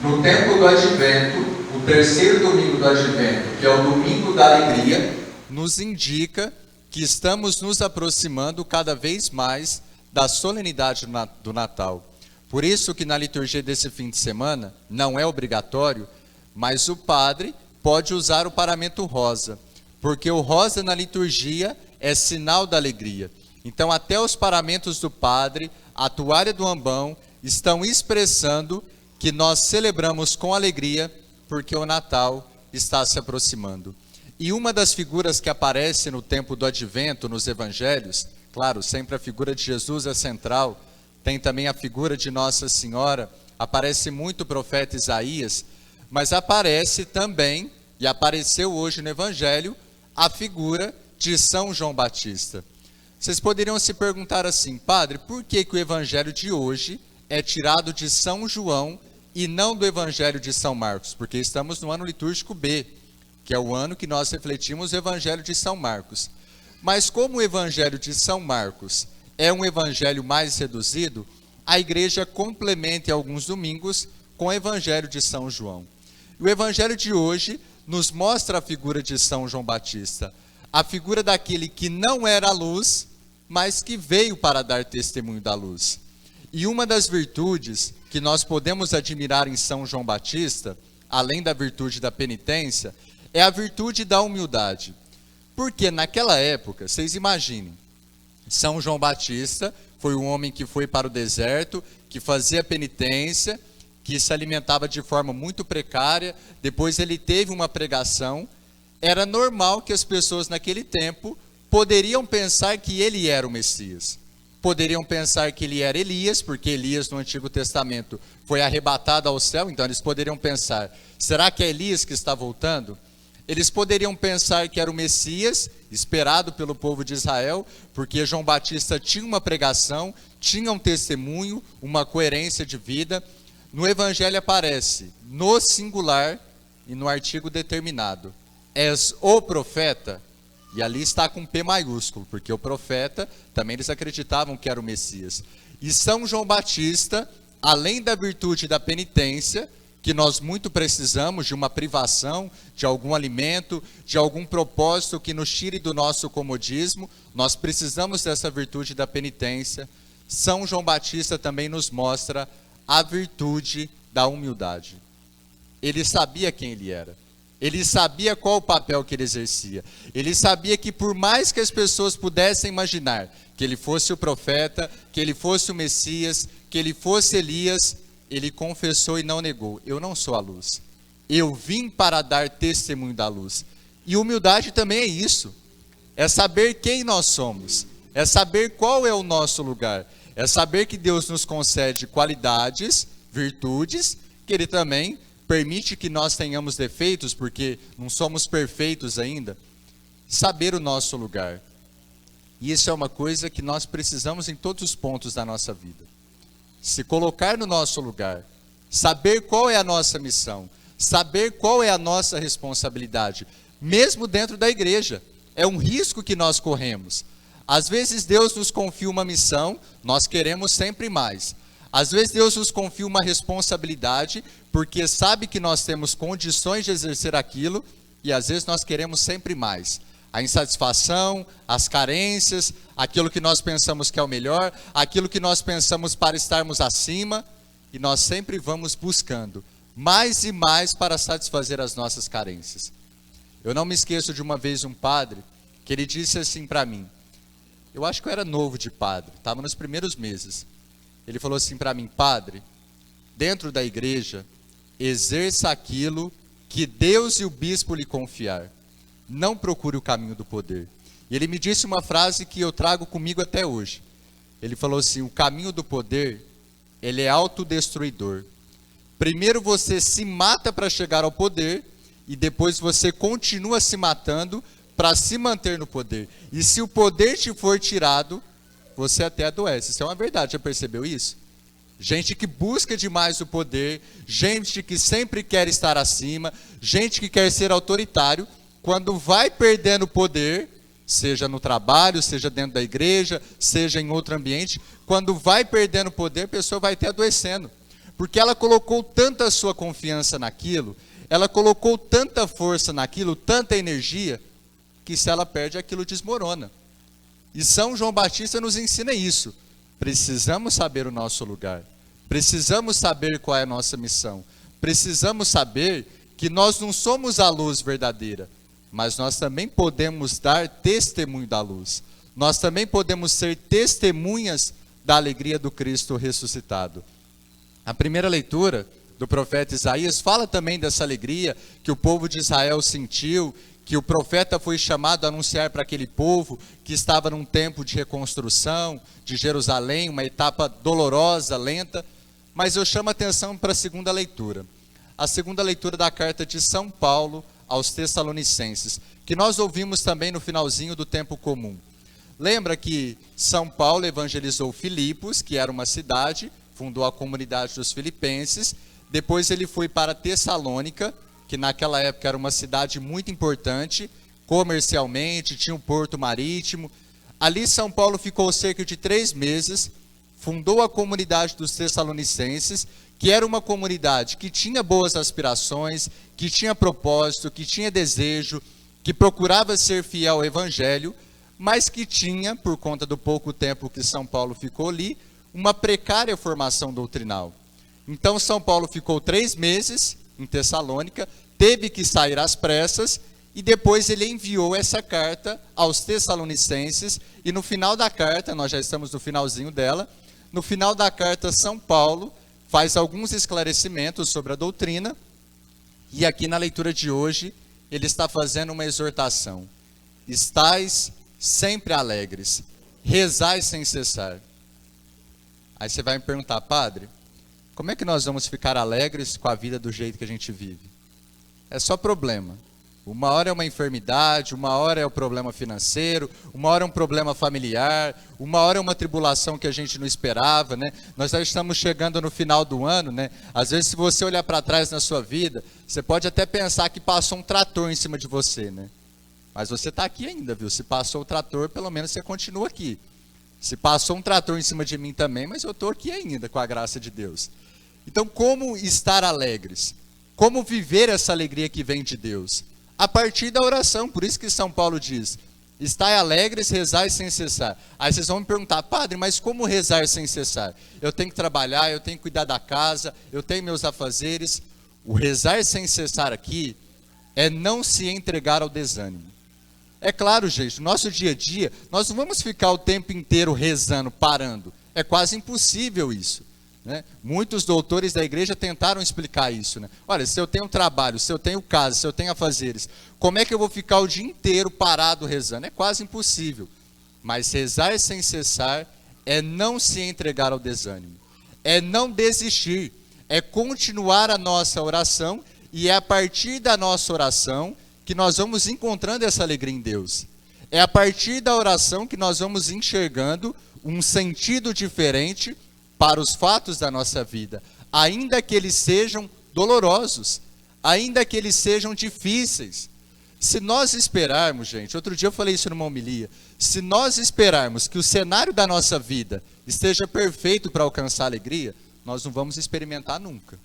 No tempo do Advento, o terceiro domingo do Advento, que é o domingo da alegria, nos indica que estamos nos aproximando cada vez mais da solenidade do Natal. Por isso que na liturgia desse fim de semana, não é obrigatório, mas o padre pode usar o paramento rosa, porque o rosa na liturgia é sinal da alegria. Então até os paramentos do padre, a toalha do ambão, estão expressando que nós celebramos com alegria, porque o Natal está se aproximando. E uma das figuras que aparece no tempo do Advento, nos Evangelhos, claro, sempre a figura de Jesus é central, tem também a figura de Nossa Senhora, aparece muito o profeta Isaías, mas aparece também, e apareceu hoje no Evangelho, a figura de São João Batista. Vocês poderiam se perguntar assim, padre, por que o Evangelho de hoje é tirado de São João e não do Evangelho de São Marcos? Porque estamos no ano litúrgico B, que é o ano que nós refletimos o Evangelho de São Marcos. Mas como o Evangelho de São Marcos é um evangelho mais reduzido, a igreja complementa em alguns domingos com o Evangelho de São João. E o Evangelho de hoje nos mostra a figura de São João Batista, a figura daquele que não era a luz, mas que veio para dar testemunho da luz. E uma das virtudes que nós podemos admirar em São João Batista, além da virtude da penitência, é a virtude da humildade. Porque naquela época, vocês imaginem, São João Batista foi um homem que foi para o deserto, que fazia penitência, que se alimentava de forma muito precária, depois ele teve uma pregação. Era normal que as pessoas naquele tempo poderiam pensar que ele era o Messias. Poderiam pensar que ele era Elias, porque Elias no Antigo Testamento foi arrebatado ao céu, então eles poderiam pensar, será que é Elias que está voltando? Eles poderiam pensar que era o Messias, esperado pelo povo de Israel, porque João Batista tinha uma pregação, tinha um testemunho, uma coerência de vida. No Evangelho aparece no singular e no artigo determinado. És o profeta? E ali está com P maiúsculo, porque o profeta, também eles acreditavam que era o Messias. E São João Batista, além da virtude da penitência, que nós muito precisamos de uma privação, de algum alimento, de algum propósito que nos tire do nosso comodismo, nós precisamos dessa virtude da penitência. São João Batista também nos mostra a virtude da humildade. Ele sabia quem ele era. Ele sabia qual o papel que ele exercia. Ele sabia que por mais que as pessoas pudessem imaginar que ele fosse o profeta, que ele fosse o Messias, que ele fosse Elias, ele confessou e não negou, eu não sou a luz. Eu vim para dar testemunho da luz. E humildade também é isso. É saber quem nós somos. É saber qual é o nosso lugar. É saber que Deus nos concede qualidades, virtudes, que Ele também permite que nós tenhamos defeitos, porque não somos perfeitos ainda. Saber o nosso lugar. E isso é uma coisa que nós precisamos em todos os pontos da nossa vida. Se colocar no nosso lugar, saber qual é a nossa missão, saber qual é a nossa responsabilidade, mesmo dentro da igreja. É um risco que nós corremos. Às vezes Deus nos confia uma missão, nós queremos sempre mais. Às vezes Deus nos confia uma responsabilidade, porque sabe que nós temos condições de exercer aquilo, e às vezes nós queremos sempre mais. A insatisfação, as carências, aquilo que nós pensamos que é o melhor, aquilo que nós pensamos para estarmos acima, e nós sempre vamos buscando mais e mais para satisfazer as nossas carências. Eu não me esqueço de uma vez um padre, que ele disse assim para mim, eu acho que eu era novo de padre, estava nos primeiros meses, ele falou assim para mim, padre, dentro da igreja, exerça aquilo que Deus e o bispo lhe confiar. Não procure o caminho do poder. E ele me disse uma frase que eu trago comigo até hoje. Ele falou assim, o caminho do poder, ele é autodestruidor. Primeiro você se mata para chegar ao poder, e depois você continua se matando para se manter no poder. E se o poder te for tirado, você até adoece. Isso é uma verdade, já percebeu isso? Gente que busca demais o poder, gente que sempre quer estar acima, gente que quer ser autoritário, quando vai perdendo o poder, seja no trabalho, seja dentro da igreja, seja em outro ambiente, quando vai perdendo o poder, a pessoa vai até adoecendo. porque ela colocou tanta sua confiança naquilo, ela colocou tanta força naquilo, tanta energia, que se ela perde, aquilo desmorona. E São João Batista nos ensina isso. Precisamos saber o nosso lugar. Precisamos saber qual é a nossa missão. Precisamos saber que nós não somos a luz verdadeira, mas nós também podemos dar testemunho da luz. Nós também podemos ser testemunhas da alegria do Cristo ressuscitado. A primeira leitura do profeta Isaías fala também dessa alegria que o povo de Israel sentiu, que o profeta foi chamado a anunciar para aquele povo que estava num tempo de reconstrução de Jerusalém, uma etapa dolorosa, lenta. Mas eu chamo a atenção para a segunda leitura. A segunda leitura da carta de São Paulo aos Tessalonicenses, que nós ouvimos também no finalzinho do tempo comum. Lembra que São Paulo evangelizou Filipos, que era uma cidade, fundou a comunidade dos filipenses. Depois ele foi para Tessalônica, que naquela época era uma cidade muito importante, comercialmente, tinha um porto marítimo. Ali São Paulo ficou cerca de 3 meses, fundou a comunidade dos Tessalonicenses, que era uma comunidade que tinha boas aspirações, que tinha propósito, que tinha desejo, que procurava ser fiel ao Evangelho, mas que tinha, por conta do pouco tempo que São Paulo ficou ali, uma precária formação doutrinal. Então São Paulo ficou 3 meses em Tessalônica, teve que sair às pressas, e depois ele enviou essa carta aos Tessalonicenses, e no final da carta, nós já estamos no finalzinho dela, no final da carta São Paulo faz alguns esclarecimentos sobre a doutrina, e aqui na leitura de hoje ele está fazendo uma exortação: estais sempre alegres, rezai sem cessar. Aí você vai me perguntar: padre, como é que nós vamos ficar alegres com a vida do jeito que a gente vive? É só problema. Uma hora é uma enfermidade, uma hora é o problema financeiro, uma hora é um problema familiar, uma hora é uma tribulação que a gente não esperava, né? Nós já estamos chegando no final do ano, né? Às vezes, se você olhar para trás na sua vida, você pode até pensar que passou um trator em cima de você, né? Mas você está aqui ainda, viu? Se passou o trator, pelo menos você continua aqui. Se passou um trator em cima de mim também, mas eu estou aqui ainda, com a graça de Deus. Então, como estar alegres? Como viver essa alegria que vem de Deus? A partir da oração. Por isso que São Paulo diz: estai alegres, rezai sem cessar. Aí vocês vão me perguntar: padre, mas como rezar sem cessar? Eu tenho que trabalhar, eu tenho que cuidar da casa, eu tenho meus afazeres. O rezar sem cessar aqui é não se entregar ao desânimo. É claro, gente, no nosso dia a dia, nós não vamos ficar o tempo inteiro rezando, parando. É quase impossível isso, né? Muitos doutores da igreja tentaram explicar isso, né? Olha, se eu tenho trabalho, se eu tenho casa, se eu tenho afazeres, como é que eu vou ficar o dia inteiro parado rezando? É quase impossível. Mas rezar sem cessar é não se entregar ao desânimo, é não desistir, é continuar a nossa oração, e é a partir da nossa oração que nós vamos encontrando essa alegria em Deus. É a partir da oração que nós vamos enxergando um sentido diferente para os fatos da nossa vida, ainda que eles sejam dolorosos, ainda que eles sejam difíceis. Se nós esperarmos, gente, outro dia eu falei isso numa homilia, se nós esperarmos que o cenário da nossa vida esteja perfeito para alcançar alegria, nós não vamos experimentar nunca.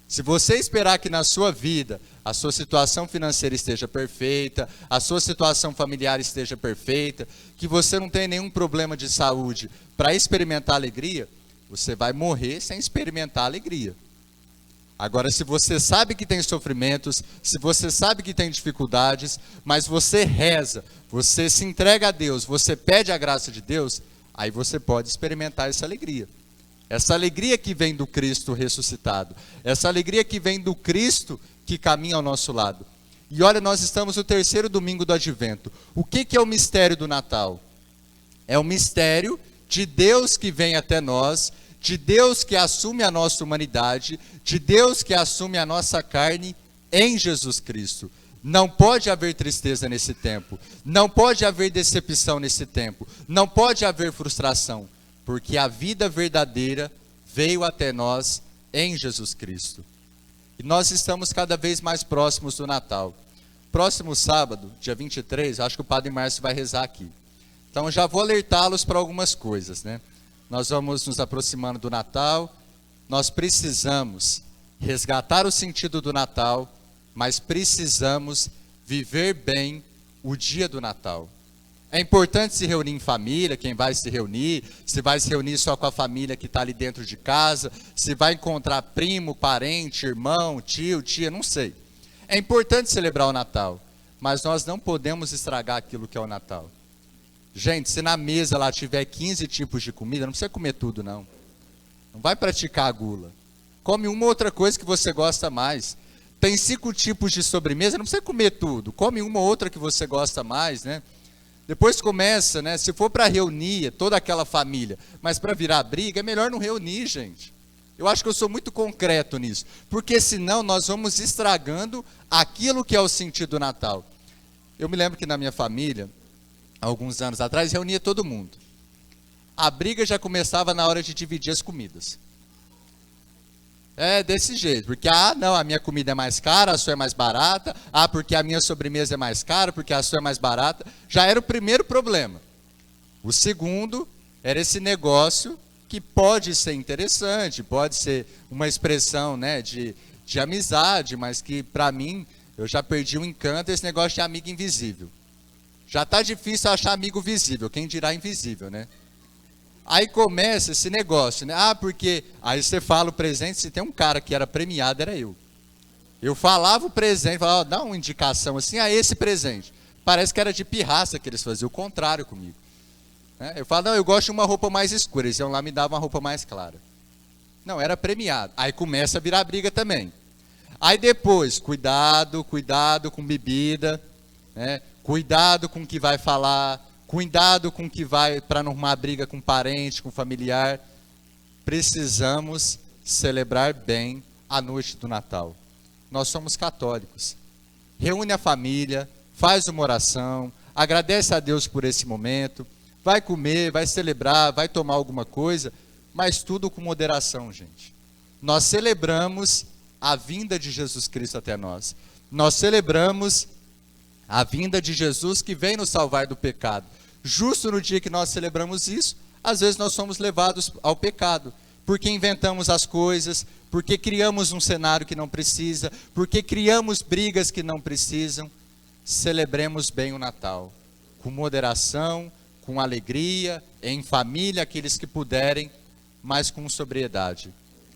Se você esperar que na sua vida a sua situação financeira esteja perfeita, a sua situação familiar esteja perfeita, que você não tenha nenhum problema de saúde para experimentar alegria, você vai morrer sem experimentar alegria. Agora, se você sabe que tem sofrimentos, se você sabe que tem dificuldades, mas você reza, você se entrega a Deus, você pede a graça de Deus, aí você pode experimentar essa alegria. Essa alegria que vem do Cristo ressuscitado, essa alegria que vem do Cristo que caminha ao nosso lado. E olha, nós estamos no 3º domingo do Advento. O que é o mistério do Natal? É o mistério de Deus que vem até nós, de Deus que assume a nossa humanidade, de Deus que assume a nossa carne em Jesus Cristo. Não pode haver tristeza nesse tempo, não pode haver decepção nesse tempo, não pode haver frustração, porque a vida verdadeira veio até nós em Jesus Cristo. E nós estamos cada vez mais próximos do Natal. Próximo sábado, dia 23, acho que o Padre Márcio vai rezar aqui. Então já vou alertá-los para algumas coisas, né? Nós vamos nos aproximando do Natal, nós precisamos resgatar o sentido do Natal, mas precisamos viver bem o dia do Natal. É importante se reunir em família, quem vai se reunir, se vai se reunir só com a família que está ali dentro de casa, se vai encontrar primo, parente, irmão, tio, tia, não sei. É importante celebrar o Natal, mas nós não podemos estragar aquilo que é o Natal. Gente, se na mesa lá tiver 15 tipos de comida, não precisa comer tudo não. Não vai praticar a gula. Come uma ou outra coisa que você gosta mais. Tem 5 tipos de sobremesa, não precisa comer tudo. Come uma ou outra que você gosta mais, né? Depois começa, né? Se for para reunir toda aquela família, mas para virar briga, é melhor não reunir, gente. Eu acho que eu sou muito concreto nisso. Porque senão nós vamos estragando aquilo que é o sentido do Natal. Eu me lembro que na minha família, alguns anos atrás, reunia todo mundo. A briga já começava na hora de dividir as comidas. É desse jeito, porque não, a minha comida é mais cara, a sua é mais barata, porque a minha sobremesa é mais cara, porque a sua é mais barata. Já era o primeiro problema. O segundo era esse negócio que pode ser interessante, pode ser uma expressão, né, de amizade, mas que para mim, eu já perdi o encanto desse negócio de amigo invisível. Já está difícil achar amigo visível, quem dirá invisível, né? Aí começa esse negócio, né? Porque aí você fala o presente, se tem um cara que era premiado, era eu. Eu falava o presente, falava, dá uma indicação assim, esse presente. Parece que era de pirraça que eles faziam, o contrário comigo. Eu falo, não, eu gosto de uma roupa mais escura, eles iam lá e me davam uma roupa mais clara. Não, era premiado. Aí começa a virar briga também. Aí depois, cuidado com bebida, né? Cuidado com o que vai falar, cuidado com o que vai, para não arrumar briga com parente, com familiar. Precisamos celebrar bem a noite do Natal. Nós somos católicos. Reúne a família, faz uma oração, agradece a Deus por esse momento, vai comer, vai celebrar, vai tomar alguma coisa, mas tudo com moderação, gente. Nós celebramos a vinda de Jesus Cristo até nós. Nós celebramos a vinda de Jesus que vem nos salvar do pecado. Justo no dia que nós celebramos isso, às vezes nós somos levados ao pecado, porque inventamos as coisas, porque criamos um cenário que não precisa, porque criamos brigas que não precisam. Celebremos bem o Natal, com moderação, com alegria, em família, aqueles que puderem, mas com sobriedade.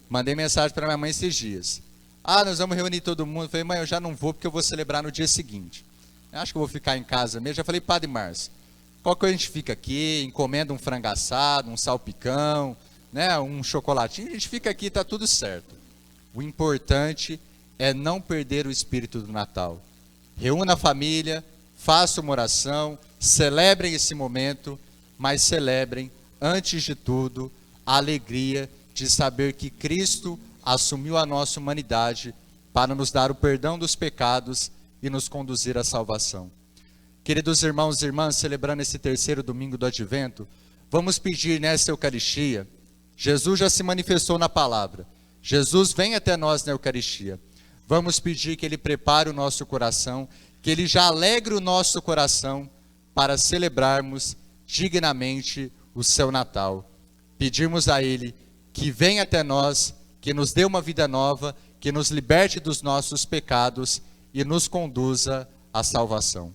Mandei mensagem para minha mãe esses dias. Nós vamos reunir todo mundo. Eu falei, mãe, eu já não vou porque eu vou celebrar no dia seguinte. Acho que eu vou ficar em casa mesmo. Já falei, Padre Márcio, qualquer coisa a gente fica aqui, encomenda um frango assado, um salpicão, né, um chocolatinho, a gente fica aqui, está tudo certo. O importante é não perder o espírito do Natal. Reúna a família, faça uma oração, celebrem esse momento, mas celebrem, antes de tudo, a alegria de saber que Cristo assumiu a nossa humanidade para nos dar o perdão dos pecados e nos conduzir à salvação. Queridos irmãos e irmãs, celebrando esse terceiro domingo do Advento, vamos pedir nessa Eucaristia. Jesus já se manifestou na palavra. Jesus vem até nós na Eucaristia. Vamos pedir que Ele prepare o nosso coração, que Ele já alegre o nosso coração para celebrarmos dignamente o seu Natal. Pedirmos a Ele que venha até nós, que nos dê uma vida nova, que nos liberte dos nossos pecados e nos conduza à salvação.